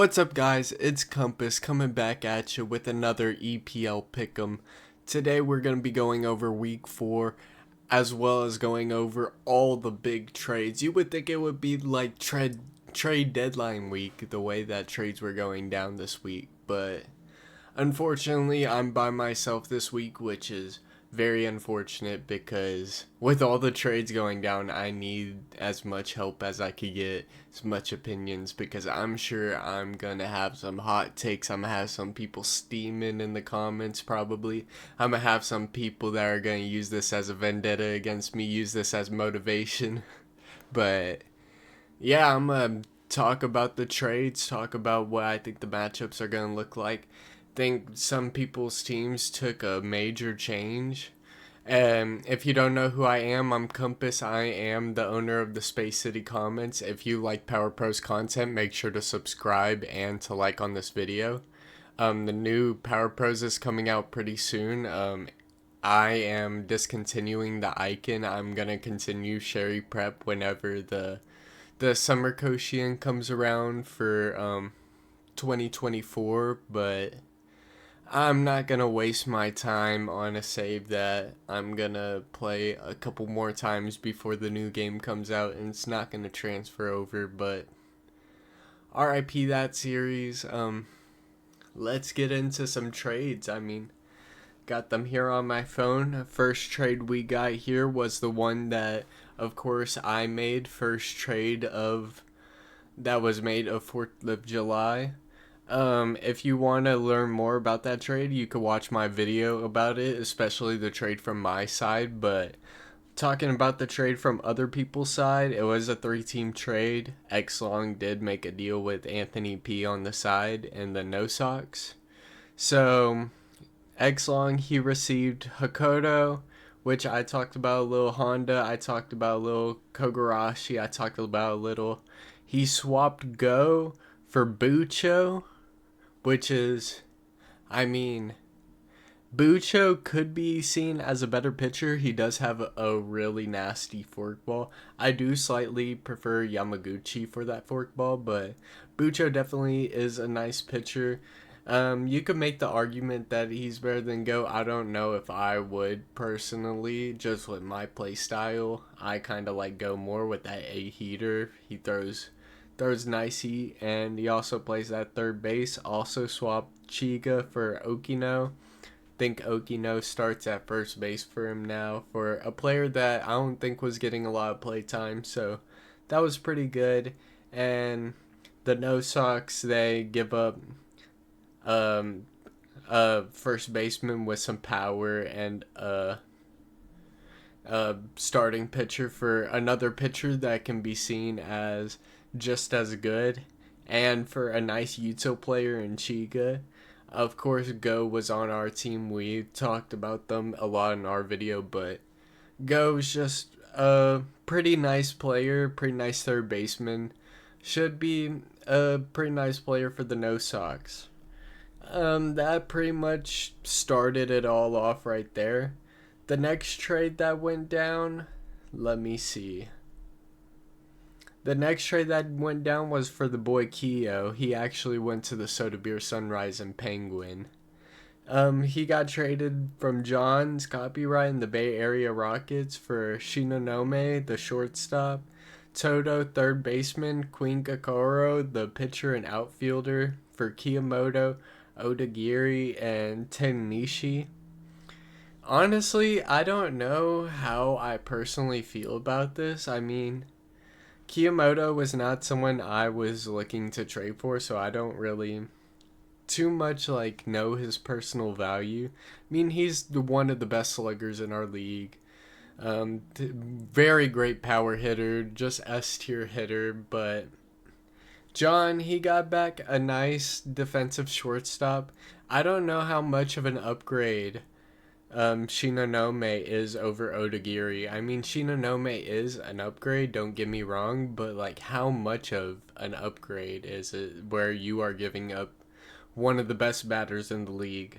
What's up, guys? It's Compass coming back at you with another EPL pick'em. Today we're going to be going over week 4 as well as going over all the big trades. You would think it would be like trade deadline week, the way that trades were going down this week, but unfortunately I'm by myself this week, which is very unfortunate because with all the trades going down, I need as much help as I could get, as much opinions, because I'm sure I'm gonna have some hot takes. I'm gonna have some people steaming in the comments probably. I'm gonna have some people that are gonna use this as a vendetta against me, use this as motivation. But yeah, I'm gonna talk about the trades, talk about what I think the matchups are gonna look like. Think some people's teams took a major change. And if you don't know who I am, I'm Compass. I am the owner of the Space City Comments. If you like Power Pros content, make sure to subscribe and to like on this video. The new Power Pros is coming out pretty soon. I am discontinuing the icon. I'm gonna continue Sherry Prep whenever the summer Koshian comes around for 2024, but I'm not gonna waste my time on a save that I'm gonna play a couple more times before the new game comes out, and it's not gonna transfer over. But RIP that series. Let's get into some trades. Got them here on my phone. First trade we got here was the one that, of course, I made. First trade of that was made of 4th of July. If you want to learn more about that trade, you could watch my video about it, especially the trade from my side. But talking about the trade from other people's side, it was a 3-team trade. X-Long did make a deal with Anthony P on the side and the No Sox. So X-Long, he received Hakoto, which I talked about a little Honda. I talked about a little Kogarashi. I talked about a little. He swapped Go for Bucho, which is, Bucho could be seen as a better pitcher. He does have a really nasty forkball. I do slightly prefer Yamaguchi for that forkball, but Bucho definitely is a nice pitcher. You could make the argument that he's better than Go. I don't know if I would personally, just with my play style. I kind of like Go more with that A heater. He throws nice heat, and he also plays that third base. Also swapped Chiga for Okino. Think Okino starts at first base for him now, for a player that I don't think was getting a lot of play time, so that was pretty good. And the No Sox, they give up a first baseman with some power and a starting pitcher for another pitcher that can be seen as just as good, and for a nice Yuto player in Chiga. Of course, Go was on our team. We talked about them a lot in our video, but Go's just a pretty nice player, pretty nice third baseman. Should be a pretty nice player for the No Sox. That pretty much started it all off right there. The next trade that went down, let me see. The next trade that went down was for the boy Keo. He actually went to the Soda Beer Sunrise and Penguin. He got traded from John's Copyright in the Bay Area Rockets for Shinonome, the shortstop, Toto, third baseman, Queen Kokoro, the pitcher and outfielder, for Kiyomoto, Odagiri, and Tennishi. Honestly, I don't know how I personally feel about this. Kiyomoto was not someone I was looking to trade for, so I don't really too much know his personal value. He's one of the best sluggers in our league. Very great power hitter, just S tier hitter, but John, he got back a nice defensive shortstop. I don't know how much of an upgrade Shinonome is over Odagiri. Shinonome is an upgrade, don't get me wrong, but how much of an upgrade is it where you are giving up one of the best batters in the league?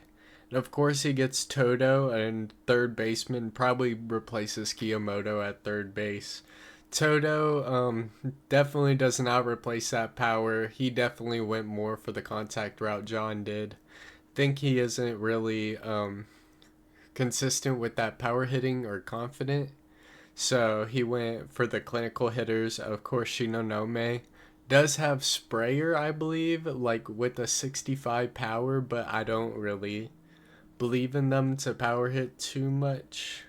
And of course he gets Toto, and third baseman, probably replaces Kiyomoto at third base. Toto definitely does not replace that power. He definitely went more for the contact route John did. Think he isn't really consistent with that power hitting or confident. So he went for the clinical hitters. Of course, Shinonome does have sprayer, I believe, like with a 65 power, but I don't really believe in them to power hit too much.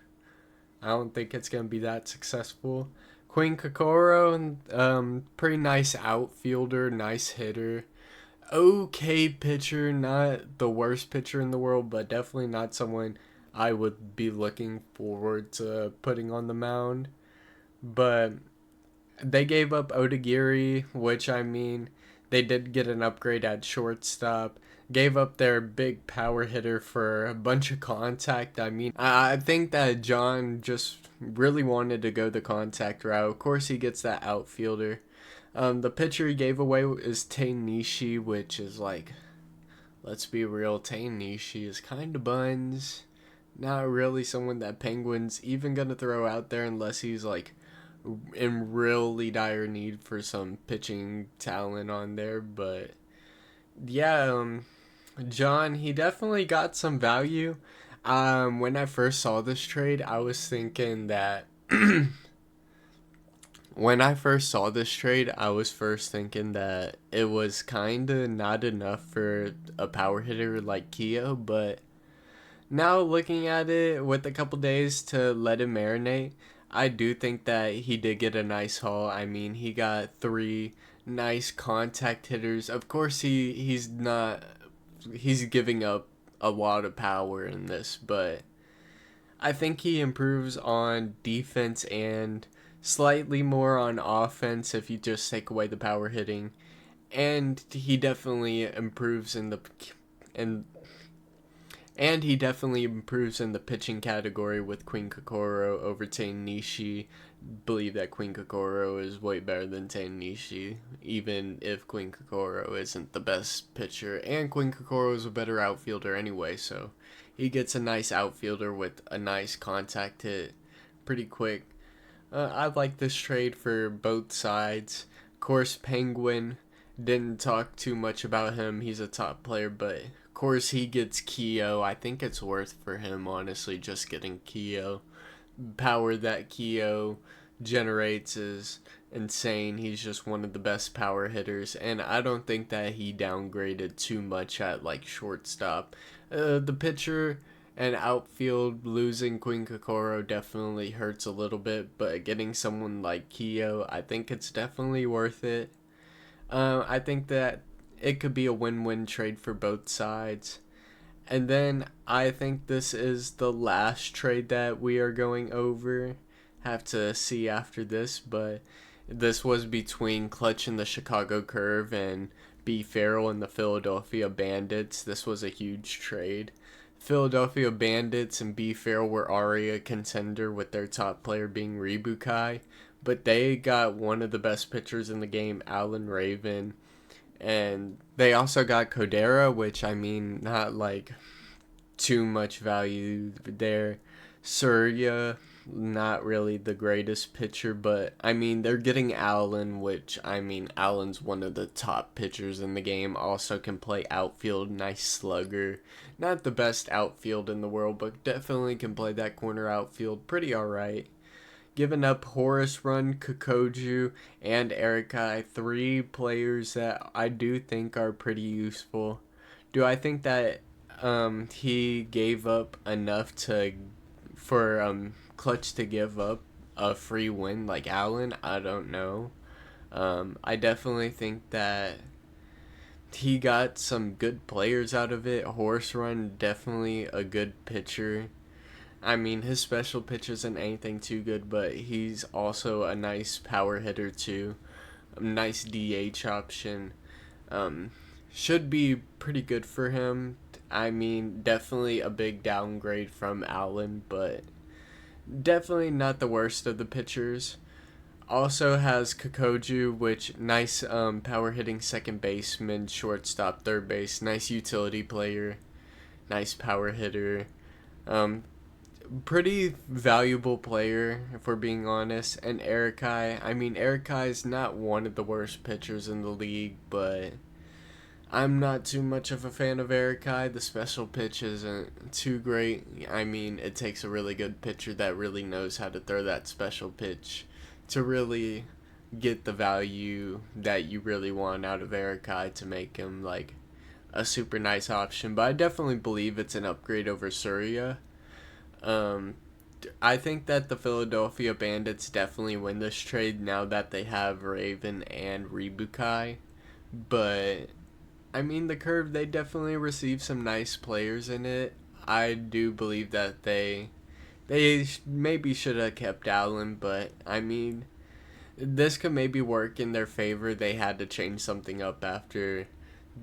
I don't think it's going to be that successful. Queen Kokoro, pretty nice outfielder, nice hitter. Okay pitcher, not the worst pitcher in the world, but definitely not someone I would be looking forward to putting on the mound. But they gave up Odagiri, which I mean, they did get an upgrade at shortstop. Gave up their big power hitter for a bunch of contact. I mean, I think that John just really wanted to go the contact route. Of course, he gets that outfielder. The pitcher he gave away is Tei Nishi, which is like, let's be real, Tei Nishi is kind of buns. Not really someone that Penguins even gonna throw out there unless he's like in really dire need for some pitching talent on there. But yeah, John, he definitely got some value. When I first saw this trade, I was thinking that when I first saw this trade, I was first thinking that it was kind of not enough for a power hitter like Keo, but now looking at it with a couple days to let him marinate, I do think that he did get a nice haul. I mean, he got three nice contact hitters. Of course, he's giving up a lot of power in this, but I think he improves on defense and slightly more on offense if you just take away the power hitting. And he definitely improves in the in and he definitely improves in the pitching category with Queen Kokoro over Tane Nishi. Believe that Queen Kokoro is way better than Tane Nishi, even if Queen Kokoro isn't the best pitcher. And Queen Kokoro is a better outfielder anyway, so he gets a nice outfielder with a nice contact hit pretty quick. I like this trade for both sides. Of course, Penguin didn't talk too much about him. He's a top player, but of course he gets Keo. I think it's worth for him, honestly, just getting Keo. Power that Keo generates is insane. He's just one of the best power hitters, and I don't think that he downgraded too much at like shortstop. The pitcher and outfield losing Queen Kokoro definitely hurts a little bit, but getting someone like Keo, I think it's definitely worth it. I think that it could be a win-win trade for both sides. And then I think this is the last trade that we are going over. Have to see after this, but this was between Clutch and the Chicago Curve and B. Farrell and the Philadelphia Bandits. This was a huge trade. Philadelphia Bandits and B. Farrell were already a contender with their top player being Ribukai, but they got one of the best pitchers in the game, Alan Raven, and they also got Kodera, which I mean, not like too much value there. Surya, not really the greatest pitcher, but I mean, they're getting Allen, which I mean, Allen's one of the top pitchers in the game. Also can play outfield, nice slugger. Not the best outfield in the world, but definitely can play that corner outfield pretty alright. Giving up Horace Run, Kokoju, and Erikai, three players that I do think are pretty useful. Do I think that he gave up enough for Clutch to give up a free win like Allen? I don't know. I definitely think that he got some good players out of it. Horse Run, definitely a good pitcher. I mean, his special pitch isn't anything too good, but he's also a nice power hitter too. A nice DH option. Should be pretty good for him. I mean, definitely a big downgrade from Allen, but definitely not the worst of the pitchers. Also has Kokoju, which nice power hitting second baseman, shortstop, third base, nice utility player, nice power hitter. Um, Pretty valuable player, if we're being honest. And Erikai, I mean, Erikai is not one of the worst pitchers in the league, but I'm not too much of a fan of Erikai. The special pitch isn't too great. I mean, it takes a really good pitcher that really knows how to throw that special pitch to really get the value that you really want out of Erikai to make him like a super nice option. But I definitely believe it's an upgrade over Surya. Um, I think that the Philadelphia Bandits definitely win this trade now that they have Raven and Rebukai. But I mean, the Curve, they definitely received some nice players in it. I do believe that they maybe should have kept Allen, but I mean, this could maybe work in their favor. They had to change something up after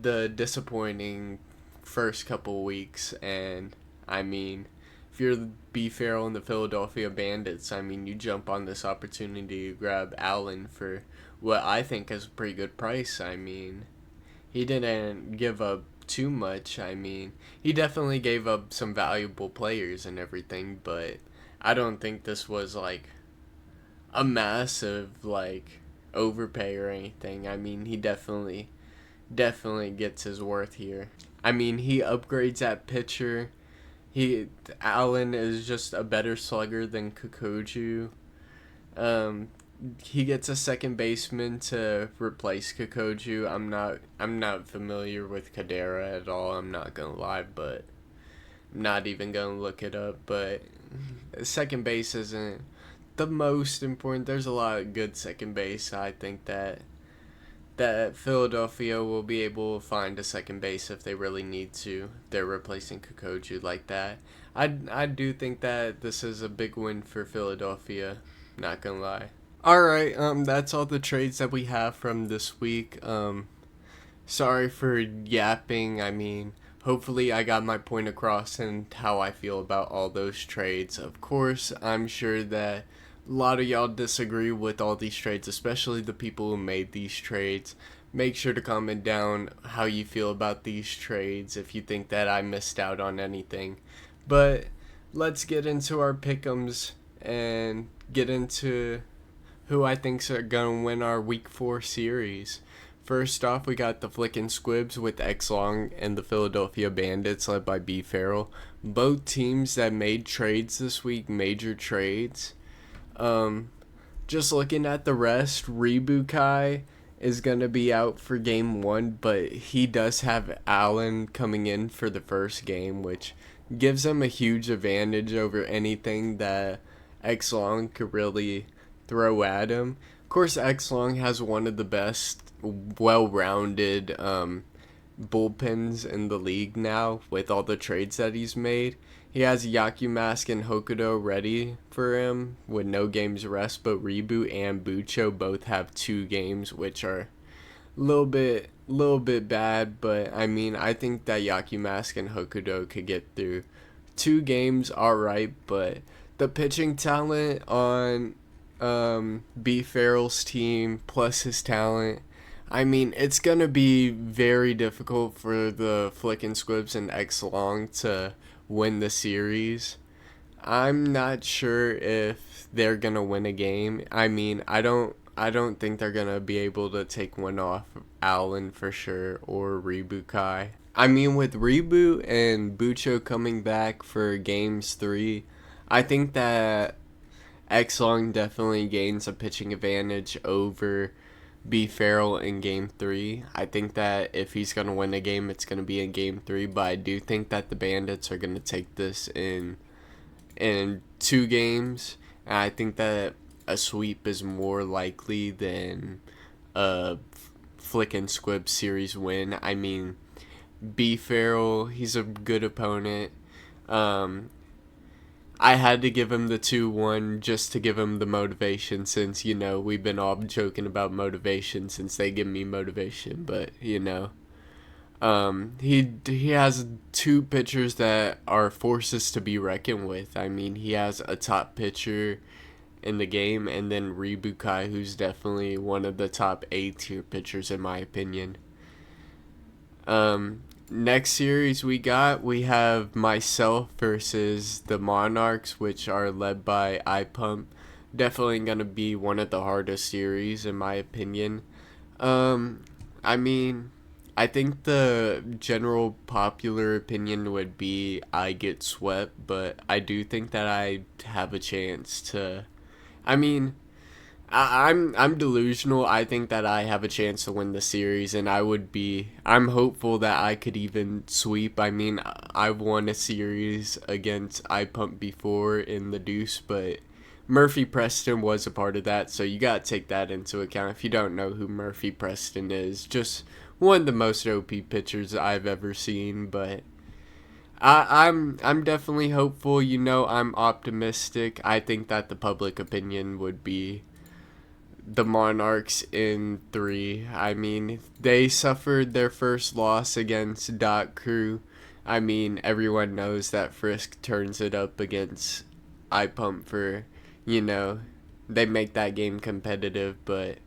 the disappointing first couple weeks, and I mean, if you're B. Farrell and the Philadelphia Bandits, I mean, you jump on this opportunity to grab Allen for what I think is a pretty good price. I mean, he didn't give up too much. I mean, he definitely gave up some valuable players and everything, but I don't think this was like a massive like overpay or anything. I mean, he definitely gets his worth here. I mean, he upgrades at pitcher. Allen is just a better slugger than Kokoju. Um, he gets a second baseman to replace Kokoju. I'm not familiar with Kadera at all. I'm not gonna lie, but I'm not even gonna look it up. But second base isn't the most important. There's a lot of good second base. I think that Philadelphia will be able to find a second base if they really need to. They're replacing Kokoju like that. I do think that this is a big win for Philadelphia. Not gonna lie. All right, that's all the trades that we have from this week. Sorry for yapping. I mean, hopefully I got my point across and how I feel about all those trades. Of course, I'm sure that a lot of y'all disagree with all these trades, especially the people who made these trades. Make sure to comment down how you feel about these trades if you think that I missed out on anything. But let's get into our pick'ems and get into who I think's are gonna win our Week 4 series. First off, we got the Flickin' Squibs with X Long and the Philadelphia Bandits led by B. Farrell. Both teams that made trades this week, major trades. Just looking at the rest, Rebukai is going to be out for game 1, but he does have Allen coming in for the first game, which gives him a huge advantage over anything that X Long could really throw at him. Of course, X Long has one of the best, well-rounded bullpens in the league now with all the trades that he's made. He has Yakumask and Hokuto ready for him with no games rest, but Reboot and Bucho both have 2 games, which are a little bit bad, but I mean, I think that Yakumask and Hokuto could get through 2 games alright, but the pitching talent on B. Farrell's team plus his talent, I mean, it's going to be very difficult for the Flickin' Squibs and X Long to win the series. I'm not sure if they're going to win a game. I mean, I don't think they're going to be able to take one off Allen for sure or Rebukai. I mean, with Reboot and Bucho coming back for games 3, I think that X Long definitely gains a pitching advantage over B. Farrell in game 3. I think that if he's going to win a game, it's going to be in game 3, but I do think that the Bandits are going to take this in 2 games, and I think that a sweep is more likely than a Flickin' Squib series win. I mean, B. Farrell, he's a good opponent. I had to give him the 2-1 just to give him the motivation since, you know, we've been all joking about motivation since they give me motivation. But, you know, he has 2 pitchers that are forces to be reckoned with. I mean, he has a top pitcher in the game and then Rebukai, who's definitely one of the top A-tier pitchers in my opinion. Next series we have myself versus the Monarchs, which are led by iPump. Definitely gonna be one of the hardest series in my opinion. Um, I mean, I think the general popular opinion would be I get swept, but I do think that I have a chance to. I mean, I'm delusional. I think that I have a chance to win the series, and I'm hopeful that I could even sweep. I mean, I've won a series against iPump before in the Deuce, but Murphy Preston was a part of that, so you gotta take that into account. If you don't know who Murphy Preston is, just one of the most OP pitchers I've ever seen. But I'm definitely hopeful. I'm optimistic. I think that the public opinion would be the Monarchs in 3. I mean, they suffered their first loss against Dot Crew. I mean, everyone knows that Frisk turns it up against iPump for, you know, they make that game competitive, but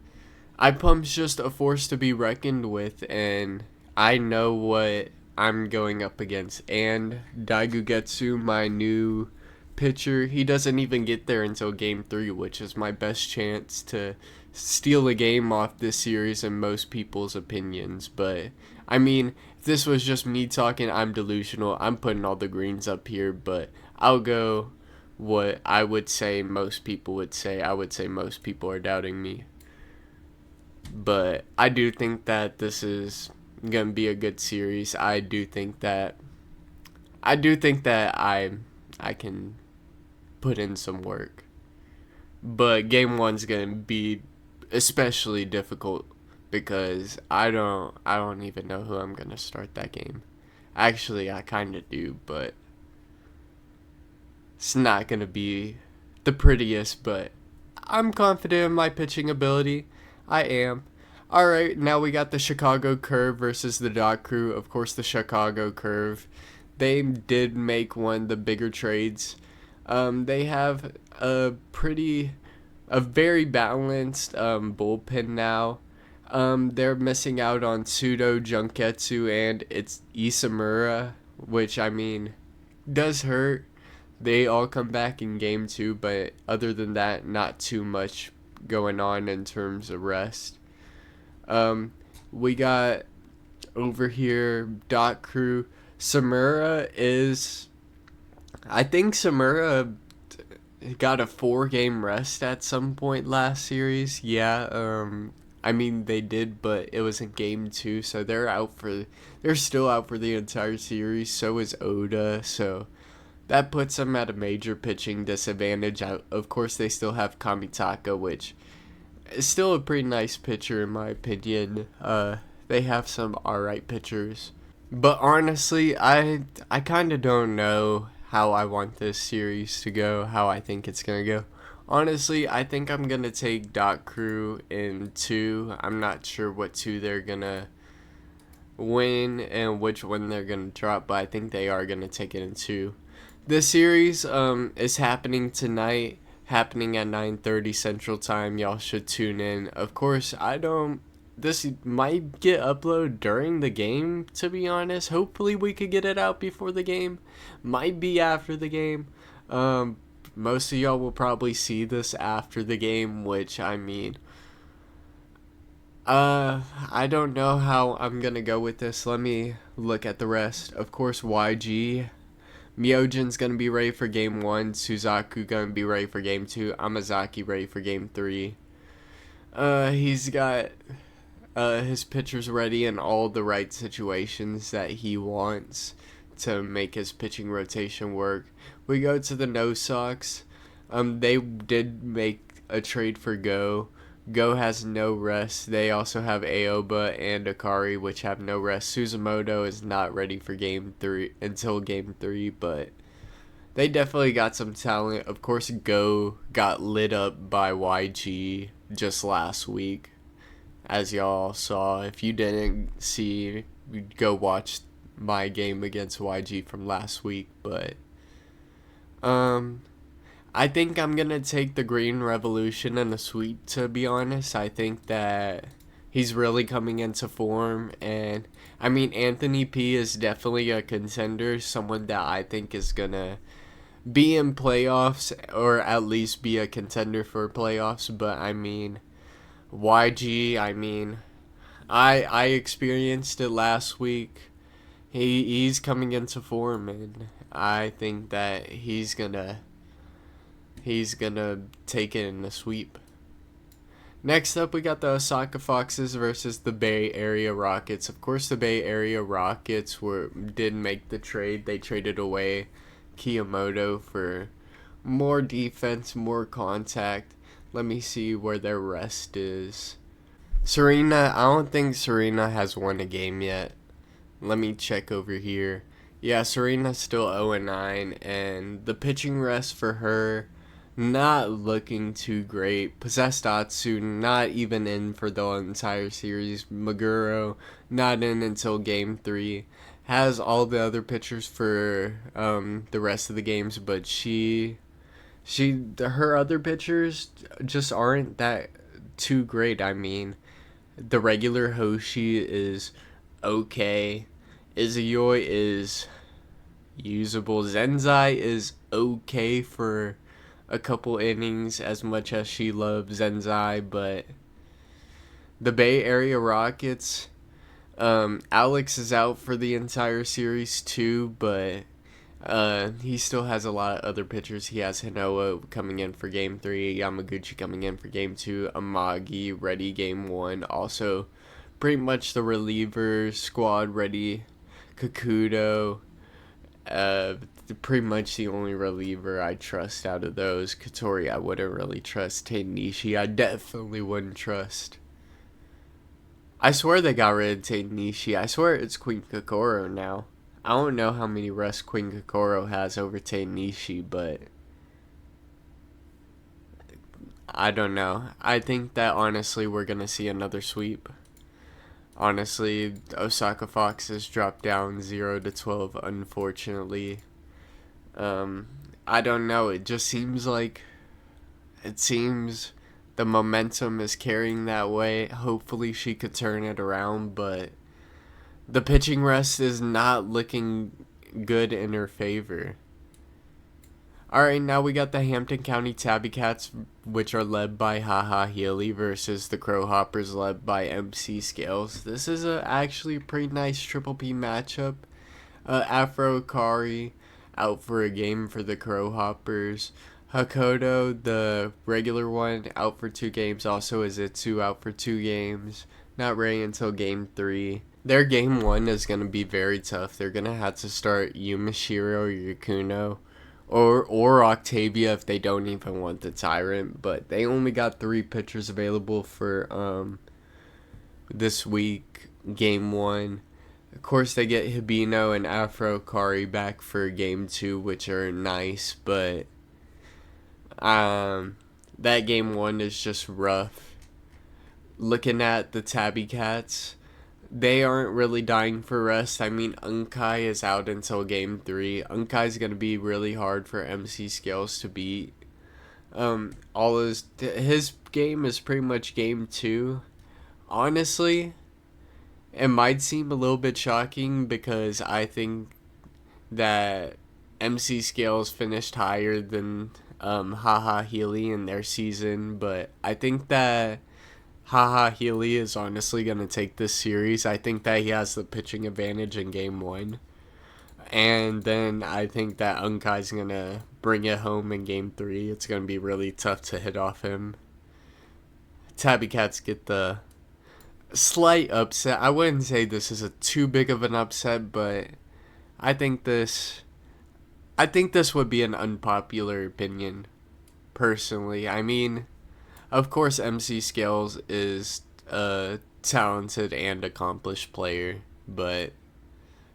iPump's just a force to be reckoned with, and I know what I'm going up against. And Daigugetsu, my new pitcher, he doesn't even get there until game 3, which is my best chance to steal a game off this series in most people's opinions. But I mean, if this was just me talking, I'm delusional. I'm putting all the greens up here, but I'll go what I would say most people would say. I would say most people are doubting me. But I do think that this is gonna be a good series. I can put in some work. But game 1's gonna be especially difficult because I don't even know who I'm gonna start that game. Actually, I kind of do, but it's not gonna be the prettiest. But I'm confident in my pitching ability. I am. Alright, now we got the Chicago Curve versus the Dot Crew. Of course, the Chicago Curve. They did make one of the bigger trades. They have a very balanced bullpen now. They're missing out on Pseudo Junketsu and it's Isamura, which I mean does hurt. They all come back in game 2, but other than that, not too much going on in terms of rest. We got over here Dot Crew. I think Samura got a 4-game rest at some point last series. Yeah, I mean they did, but it was in game 2, so they're still out for the entire series. So is Oda, so that puts them at a major pitching disadvantage. Of course, they still have Kamitaka, which is still a pretty nice pitcher in my opinion. They have some alright pitchers. But honestly, I kind of don't know how I want this series to go, how I think it's going to go. Honestly, I think I'm going to take Dot Crew in 2. I'm not sure what 2 they're going to win and which one they're going to drop, but I think they are going to take it in 2. This series is happening tonight, happening at 9:30 Central Time. Y'all should tune in. Of course, this might get uploaded during the game, to be honest. Hopefully we could get it out before the game. Might be after the game. Most of y'all will probably see this after the game, which I mean, I don't know how I'm gonna go with this. Let me look at the rest. Of course, YG. Myojin's gonna be ready for game 1. Suzaku gonna be ready for game 2. Amazaki ready for game 3. He's got his pitchers ready in all the right situations that he wants to make his pitching rotation work. We go to the No Sox. They did make a trade for Go. Go has no rest. They also have Aoba and Akari, which have no rest. Suzumoto is not ready for game 3 until game 3, but they definitely got some talent. Of course, Go got lit up by YG just last week, as y'all saw. If you didn't see, go watch my game against YG from last week. But I think I'm gonna take the Green Revolution and the Sweet, to be honest. I think that He's really coming into form, and I mean, Anthony P is definitely a contender, someone that I think is gonna be in playoffs or at least be a contender for playoffs. But I mean, YG, I mean, I experienced it last week. He's coming into form, and I think that he's gonna take it in the sweep. Next up, we got the Osaka Foxes versus the Bay Area Rockets. Of course, the Bay Area Rockets did make the trade. They traded away Kiyomoto for more defense, more contact. Let me see where their rest is. Serena, I don't think Serena has won a game yet. Let me check over here. Yeah, Serena's still 0-9, and the pitching rest for her, not looking too great. Possessed Atsu not even in for the entire series. Maguro not in until game 3. Has all the other pitchers for the rest of the games, but her other pitchers just aren't that too great. I mean, the regular Hoshi is okay. Izuyoi is usable. Zenzai is okay for a couple innings, as much as she loves Zenzai, but the Bay Area Rockets, Alex is out for the entire series too, but he still has a lot of other pitchers. He has Hinoa coming in for game 3, Yamaguchi coming in for game 2, Amagi ready game 1. Also, pretty much the reliever squad ready. Kakudo, pretty much the only reliever I trust out of those. Katori, I wouldn't really trust. Teinishi, I definitely wouldn't trust. I swear they got rid of Teinishi. I swear it's Queen Kokoro now. I don't know how many rests Queen Kokoro has over Teinishi, but I don't know. I think that honestly we're going to see another sweep. Honestly, Osaka Foxes dropped down 0-12, unfortunately. I don't know. It just seems like the momentum is carrying that way. Hopefully she could turn it around, but the pitching rest is not looking good in her favor. Alright, now we got the Hampton County Tabby Cats, which are led by Haha Healy, versus the Crow Hoppers led by MC Scales. This is actually a pretty nice Triple P matchup. Afro Akari out for a game for the Crow Hoppers. Hakoto, the regular one, out for 2 games. Also Izitsu out for 2 games. Not ready until game 3. Their game 1 is going to be very tough. They're going to have to start Yumashiro or Yakuno. Or Octavia if they don't even want the Tyrant. But they only got 3 pitchers available for this week, game 1. Of course, they get Hibino and Afro Kari back for game 2, which are nice. But that game 1 is just rough. Looking at the Tabby Cats, they aren't really dying for rest. I mean, Unkai is out until game 3. Unkai is going to be really hard for MC Scales to beat. His game is pretty much game 2. Honestly, it might seem a little bit shocking because I think that MC Scales finished higher than Haha Healy in their season, but I think that Haha Healy is honestly going to take this series. I think that he has the pitching advantage in game 1. And then I think that Unkai's going to bring it home in game 3. It's going to be really tough to hit off him. Tabby Cats get the slight upset. I wouldn't say this is too big of an upset, but I think this would be an unpopular opinion, personally. I mean, of course, MC Scales is a talented and accomplished player, but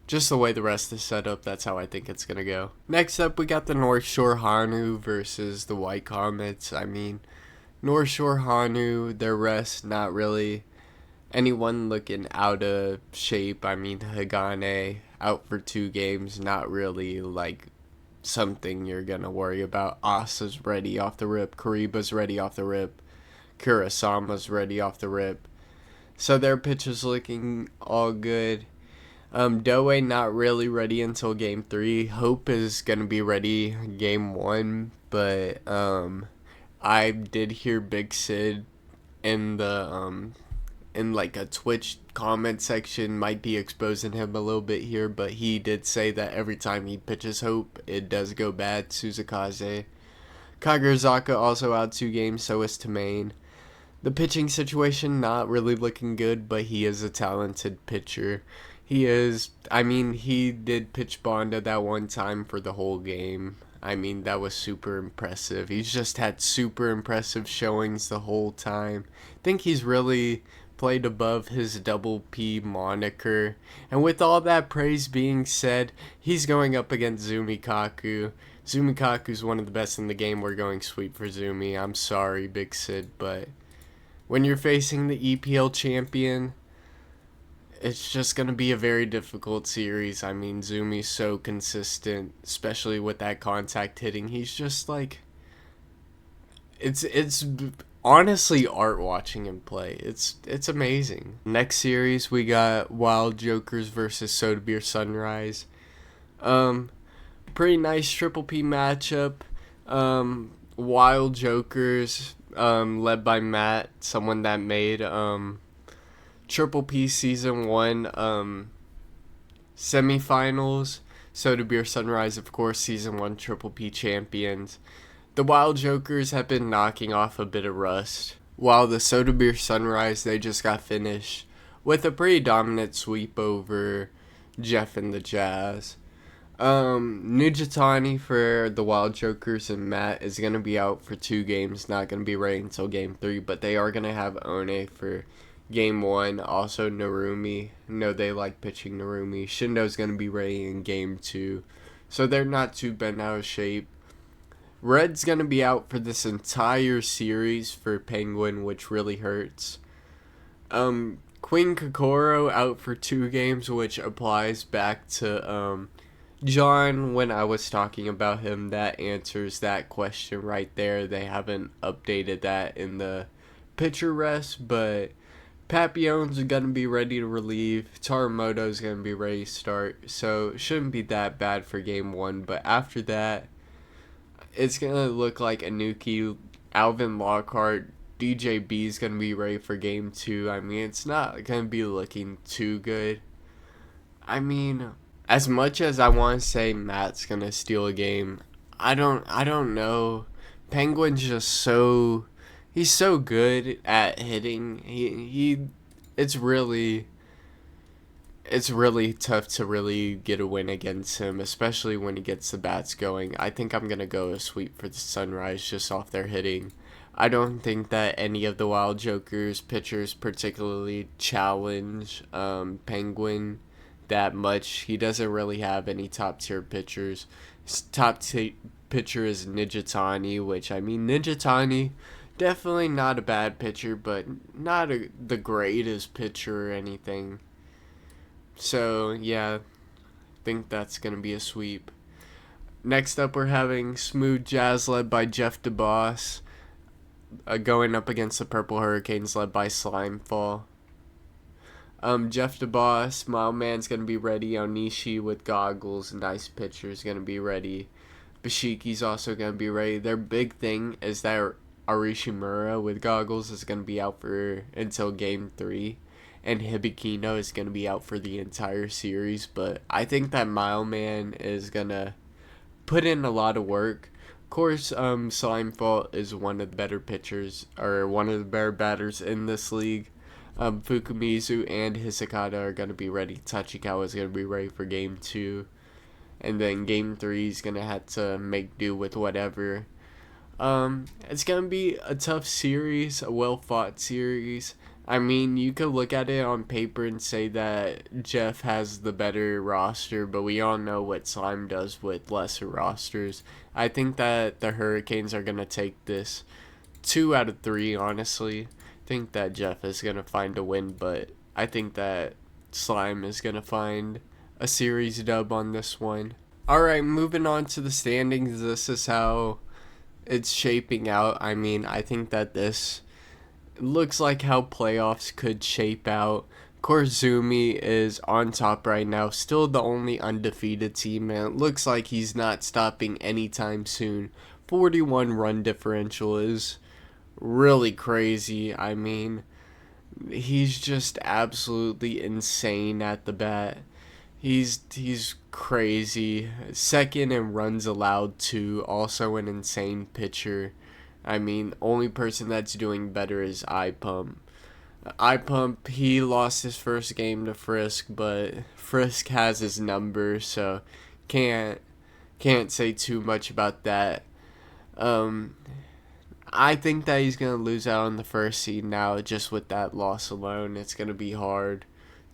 just the way the rest is set up, that's how I think it's going to go. Next up, we got the North Shore Hanu versus the White Comets. I mean, North Shore Hanu, their rest, not really anyone looking out of shape. I mean, Hagane out for 2 games, not really like something you're going to worry about. Asa's ready off the rip. Kariba's ready off the rip. Kurosama's ready off the rip. So their pitch is looking all good. Doe not really ready until game 3. Hope is gonna be ready game 1, but I did hear Big Sid in the in like a Twitch comment section might be exposing him a little bit here, but he did say that every time he pitches Hope, it does go bad. Suzakaze. Kagazaka also out 2 games, so is Tamain. The pitching situation not really looking good, but he is a talented pitcher. He is, I mean, he did pitch Bonda that one time for the whole game. I mean, that was super impressive. He's just had super impressive showings the whole time. I think he's really played above his double P moniker. And with all that praise being said, he's going up against Zumikaku. Zumikaku's one of the best in the game. We're going sweep for Zumi. I'm sorry, Big Sid, but when you're facing the EPL champion, it's just going to be a very difficult series. I mean, Zumi's so consistent, especially with that contact hitting. He's just like, it's honestly art watching him play. It's amazing. Next series we got Wild Jokers versus Soda Beer Sunrise. Pretty nice triple P matchup. Wild Jokers, led by Matt, someone that made Triple P Season 1 semifinals. Soda Beer Sunrise, of course, Season 1 Triple P champions. The Wild Jokers have been knocking off a bit of rust, while the Soda Beer Sunrise, they just got finished with a pretty dominant sweep over Jeff and the Jazz. Nujitani for the Wild Jokers and Matt is going to be out for 2 games, not going to be ready until game 3, but they are going to have One for game 1. Also Narumi, no, they like pitching Narumi. Shindo's going to be ready in game 2, so they're not too bent out of shape. Red's going to be out for this entire series for Penguin, which really hurts. Queen Kokoro out for 2 games, which applies back to John when I was talking about him. That answers that question right there. They haven't updated that in the pitcher rest, but Papillon's going to be ready to relieve. Taramoto's going to be ready to start, so it shouldn't be that bad for game 1, but after that, it's going to look like Anuki, Alvin Lockhart, DJB is going to be ready for game 2. I mean, it's not going to be looking too good. I mean, as much as I want to say Matt's going to steal a game, I don't know. Penguin's just he's so good at hitting. It's really tough to really get a win against him, especially when he gets the bats going. I think I'm going to go a sweep for the Sunrise just off their hitting. I don't think that any of the Wild Jokers pitchers particularly challenge Penguin that much. He doesn't really have any top tier pitchers. His pitcher is Nijitani, which, I mean, Nijitani, definitely not a bad pitcher, but not the greatest pitcher or anything. So, yeah, I think that's going to be a sweep. Next up, we're having Smooth Jazz led by Jeff DeBoss, going up against the Purple Hurricanes led by Slimefall. Jeff DeBoss, Mileman's going to be ready. Onishi with goggles, nice pitcher, is going to be ready. Bashiki's also going to be ready. Their big thing is that Arishimura with goggles is going to be out for until game 3. And Hibikino is going to be out for the entire series. But I think that Mileman is going to put in a lot of work. Of course, Slimefall is one of the better pitchers, or one of the better batters in this league. Fukumizu and Hisakata are going to be ready. Tachikawa is going to be ready for game 2. And then game 3 is going to have to make do with whatever. It's going to be a tough series, a well-fought series. I mean, you could look at it on paper and say that Jeff has the better roster, but we all know what Slime does with lesser rosters. I think that the Hurricanes are going to take this 2 out of 3, honestly. I think that Jeff is going to find a win, but I think that Slime is going to find a series dub on this one. Alright, moving on to the standings. This is how it's shaping out. I mean, I think that this it looks like how playoffs could shape out. Of course, Zumi is on top right now, still the only undefeated team, and it looks like he's not stopping anytime soon. 41 run differential is really crazy. I mean, he's just absolutely insane at the bat. He's crazy. Second in runs allowed too. Also an insane pitcher. I mean, only person that's doing better is iPump. iPump, he lost his first game to Frisk, but Frisk has his number, so can't can't say too much about that. Um, I think that he's gonna lose out on the first seed now. Just with that loss alone, it's gonna be hard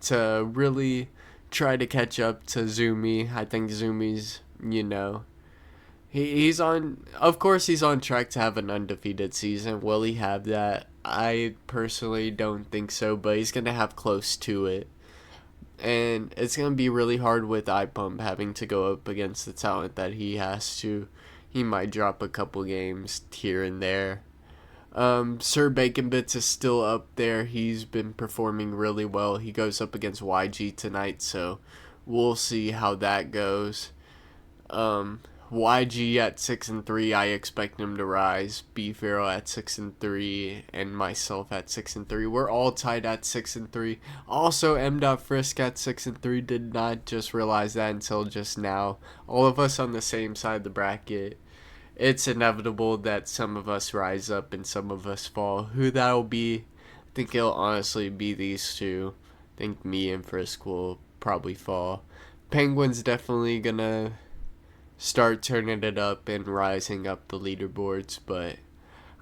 to really try to catch up to Zumi. I think Zumi's, he's on. Of course, he's on track to have an undefeated season. Will he have that? I personally don't think so, but he's gonna have close to it. And it's gonna be really hard with iPump having to go up against the talent that he has to. He might drop a couple games here and there. Sir Bacon Bits is still up there. He's been performing really well. He goes up against YG tonight, so we'll see how that goes. YG at 6-3, I expect him to rise. B Pharaoh at 6-3, and myself at 6-3. We're all tied at 6-3. Also, M. Frisk at 6-3. Did not just realize that until just now. All of us on the same side of the bracket. It's inevitable that some of us rise up and some of us fall. Who that'll be, I think it'll honestly be these two. I think me and Frisk will probably fall. Penguin's definitely gonna start turning it up and rising up the leaderboards, but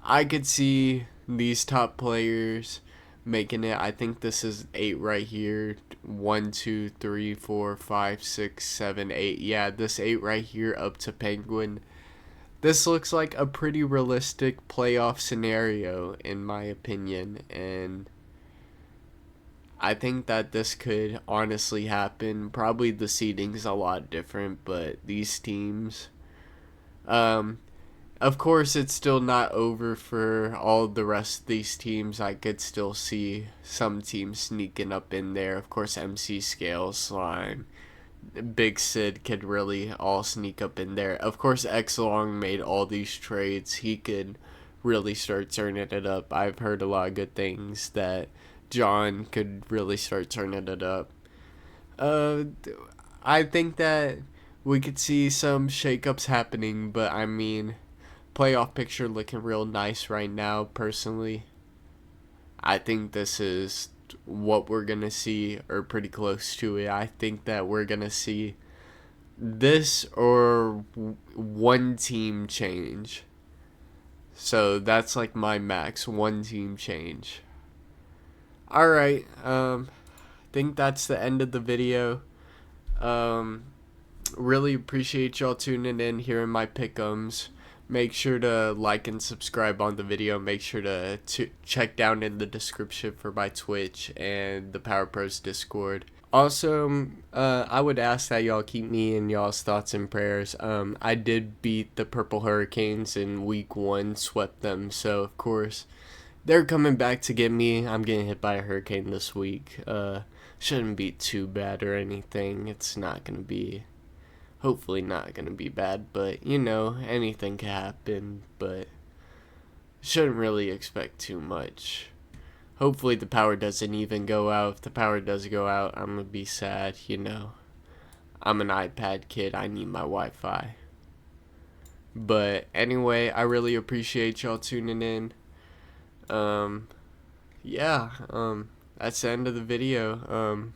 I could see these top players making it. I think this is 8 right here. 1, 2, 3, 4, 5, 6, 7, 8. Yeah, this 8 right here up to Penguin. This looks like a pretty realistic playoff scenario, in my opinion, and I think that this could honestly happen. Probably the seeding's a lot different, but these teams, of course, it's still not over for all the rest of these teams. I could still see some teams sneaking up in there. Of course, MC Scale, Slime, Big Sid could really all sneak up in there. Of course, X-Long made all these trades. He could really start turning it up. I've heard a lot of good things that John could really start turning it up. Uh, I think that we could see some shakeups happening, but I mean, playoff picture looking real nice right now, personally. I think this is what we're going to see, or pretty close to it. I think that we're going to see this or one team change. So that's like my max, one team change. Alright, think that's the end of the video. Really appreciate y'all tuning in, hearing my pick'ems. Make sure to like and subscribe on the video. Make sure to check down in the description for my Twitch and the Power Pros Discord. Also, I would ask that y'all keep me in y'all's thoughts and prayers. I did beat the Purple Hurricanes in week 1, swept them, so of course they're coming back to get me. I'm getting hit by a hurricane this week. Shouldn't be too bad or anything. It's not gonna be, hopefully not gonna be bad, but anything can happen, but shouldn't really expect too much. Hopefully the power doesn't even go out. If the power does go out, I'm gonna be sad, I'm an iPad kid, I need my Wi-Fi. But anyway, I really appreciate y'all tuning in. Yeah, that's the end of the video.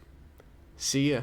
See ya.